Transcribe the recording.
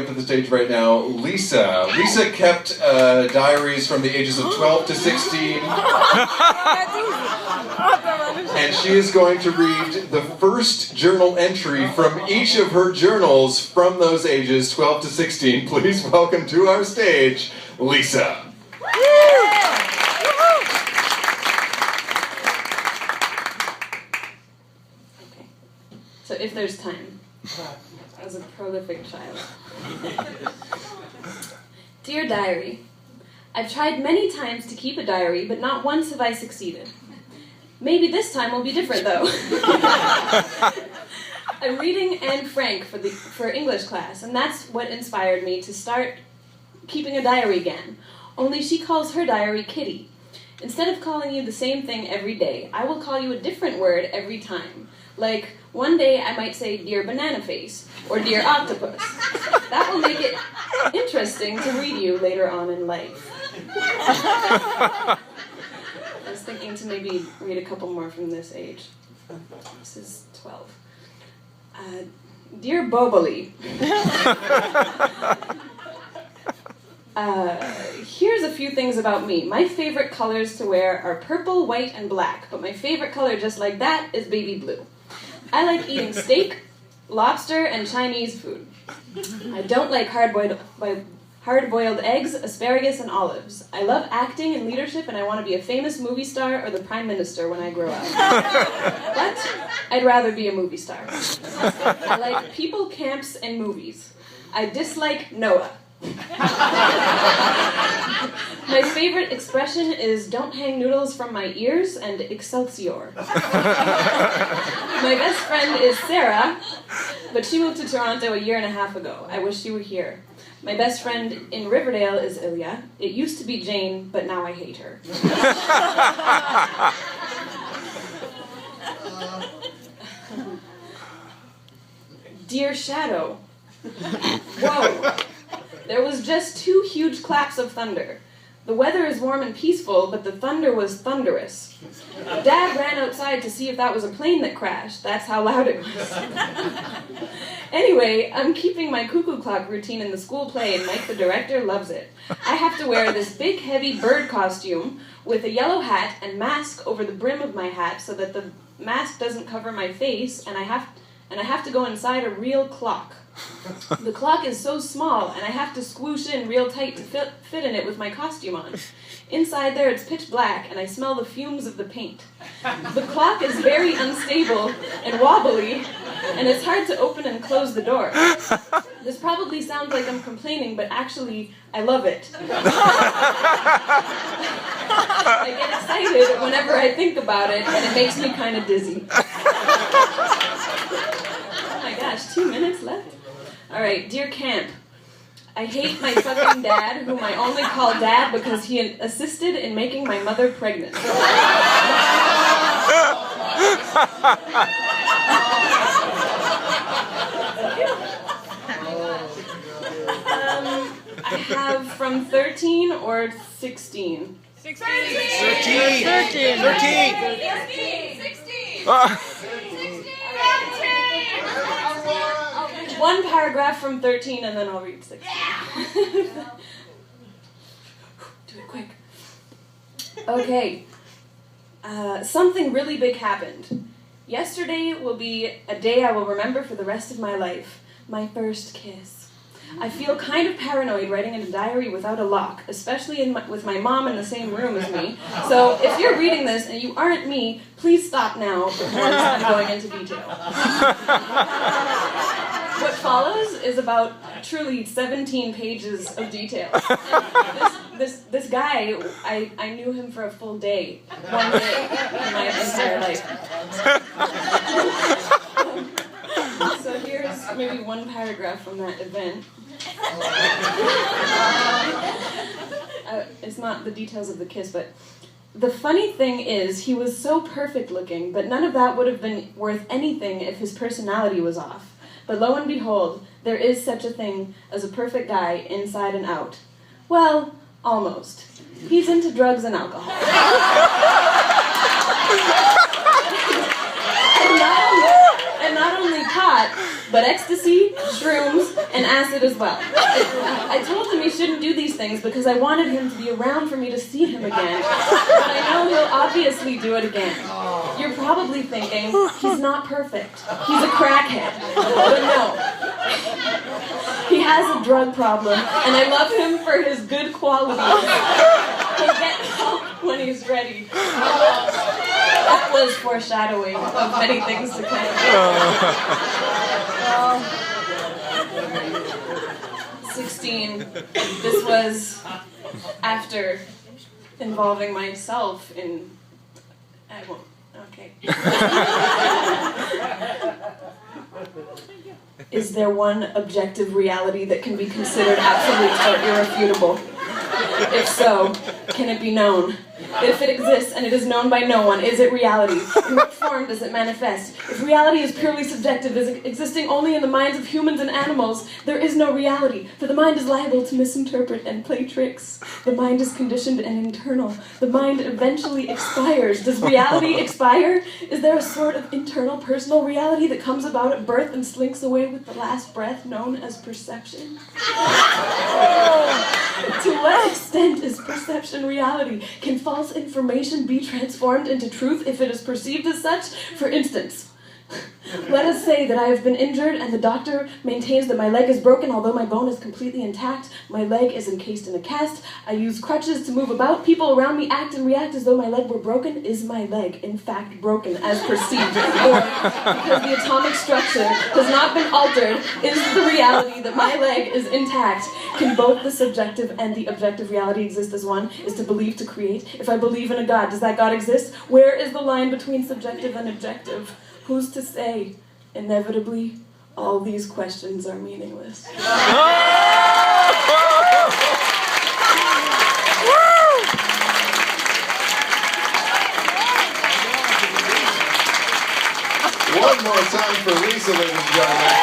to the stage right now Lisa. Lisa kept diaries from the ages of 12 to 16. And she is going to read the first journal entry from each of her journals from those ages 12 to 16. Please welcome to our stage, Lisa. So if there's time, as a prolific child. Dear Diary, I've tried many times to keep a diary, but not once have I succeeded. Maybe this time will be different, though. I'm reading Anne Frank for English class, and that's what inspired me to start keeping a diary again. Only she calls her diary Kitty. Instead of calling you the same thing every day, I will call you a different word every time. Like, one day I might say Dear Banana Face, or Dear Octopus. That will make it interesting to read you later on in life. I was thinking to maybe read a couple more from this age. This is 12. Dear Boboli. Here's a few things about me. My favorite colors to wear are purple, white, and black, but my favorite color just like that is baby blue. I like eating steak, lobster, and Chinese food. I don't like hard-boiled eggs, asparagus, and olives. I love acting and leadership, and I want to be a famous movie star or the prime minister when I grow up. But I'd rather be a movie star. I like people, camps, and movies. I dislike Noah. My favorite expression is "don't hang noodles from my ears" and "Excelsior." My best friend is Sarah, but she moved to Toronto a year and a half ago. I wish she were here. My best friend in Riverdale is Ilya. It used to be Jane, but now I hate her. Dear Shadow. Whoa. There was just 2 huge claps of thunder. The weather is warm and peaceful, but the thunder was thunderous. Dad ran outside to see if that was a plane that crashed. That's how loud it was. Anyway, I'm keeping my cuckoo clock routine in the school play, and Mike the director loves it. I have to wear this big, heavy bird costume with a yellow hat and mask over the brim of my hat so that the mask doesn't cover my face, and I have to go inside a real clock. The clock is so small, and I have to squoosh in real tight to fit in it with my costume on. Inside there, it's pitch black, and I smell the fumes of the paint. The clock is very unstable and wobbly, and it's hard to open and close the door. This probably sounds like I'm complaining, but actually, I love it. I get excited whenever I think about it, and it makes me kind of dizzy. Oh my gosh, 2 minutes left? All right, dear Camp, I hate my fucking dad, whom I only call Dad because he assisted in making my mother pregnant. I have from 13 or 16. 16. 13. 16. One paragraph from 13 and then I'll read 16. Do it quick. Okay. Something really big happened. Yesterday will be a day I will remember for the rest of my life. My first kiss. I feel kind of paranoid writing in a diary without a lock, especially with my mom in the same room as me. So if you're reading this and you aren't me, please stop now because I'm going into detail. What follows is about truly 17 pages of detail. This guy, I knew him for a full day, one day in my entire life. So here's maybe one paragraph from that event. It's not the details of the kiss, but the funny thing is he was so perfect looking, but none of that would have been worth anything if his personality was off. But lo and behold, there is such a thing as a perfect guy inside and out. Well, almost. He's into drugs and alcohol. And not only pot, pot, but ecstasy, shrooms, and acid as well. I told him he shouldn't do these things because I wanted him to be around for me to see him again. But I know he'll obviously do it again. You're probably thinking, he's not perfect. He's a crackhead. But no. He has a drug problem, and I love him for his good qualities. He'll get help when he's ready. That was foreshadowing of many things to come. 16. This was after involving myself in... I won't... Okay. Is there one objective reality that can be considered absolute or irrefutable? If so, can it be known? If it exists and it is known by no one, is it reality? In what form does it manifest? If reality is purely subjective, is it existing only in the minds of humans and animals, there is no reality, for the mind is liable to misinterpret and play tricks. The mind is conditioned and internal. The mind eventually expires. Does reality expire? Is there a sort of internal personal reality that comes about at birth and slinks away with the last breath, known as perception? To what extent is perception reality? Can false information be transformed into truth if it is perceived as such? For instance, let us say that I have been injured and the doctor maintains that my leg is broken although my bone is completely intact. My leg is encased in a cast. I use crutches to move about. People around me act and react as though my leg were broken. Is my leg, in fact, broken as perceived? Or, because the atomic structure has not been altered, is the reality that my leg is intact? Can both the subjective and the objective reality exist as one? Is to believe to create? If I believe in a God, does that God exist? Where is the line between subjective and objective? Who's to say? Inevitably, all these questions are meaningless. One more time for Lisa, ladies and gentlemen.